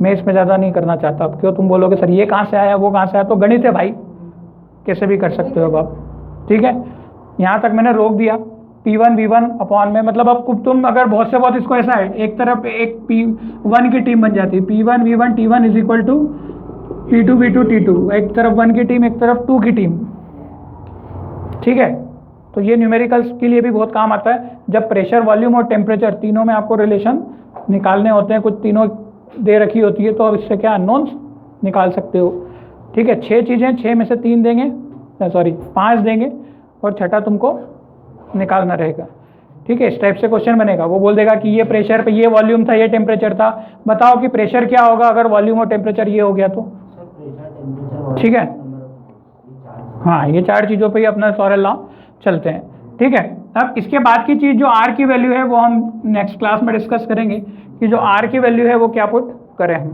S1: मैं इसमें ज़्यादा नहीं करना चाहता। अब क्यों तुम बोलोगे सर ये कहाँ से आया वो कहाँ से आया, तो गणित है भाई, कैसे भी कर सकते हो अब आप, ठीक है। यहाँ तक मैंने रोक दिया P1 V1 अपॉन में, मतलब अब तुम अगर बहुत से बहुत इसको ऐसा है, एक तरफ एक P1 की टीम बन जाती है, P1 V1 T1 is equal to P2 V2 T2, एक तरफ 1 की टीम एक तरफ 2 की टीम, ठीक है। तो ये न्यूमेरिकल्स के लिए भी बहुत काम आता है, जब प्रेशर वॉल्यूम और टेम्परेचर तीनों में आपको रिलेशन निकालने होते हैं, कुछ तीनों दे रखी होती है, तो अब इससे क्या अननोन्स निकाल सकते हो, ठीक है। 6 चीज़ें, 6 में से 3 देंगे, सॉरी 5 देंगे, और छठा तुमको निकालना रहेगा, ठीक है। इस टाइप से क्वेश्चन बनेगा, वो बोल देगा कि ये प्रेशर पे ये वॉल्यूम था, ये टेम्परेचर था, बताओ कि प्रेशर क्या होगा अगर वॉल्यूम और टेम्परेचर ये हो गया तो, ठीक है। हाँ, ये 4 चीज़ों पे ही अपना सॉरल लॉ चलते हैं, ठीक है। अब इसके बाद की चीज़ जो R की वैल्यू है वो हम नेक्स्ट क्लास में डिस्कस करेंगे, कि जो R की वैल्यू है वो क्या पुट करें हम।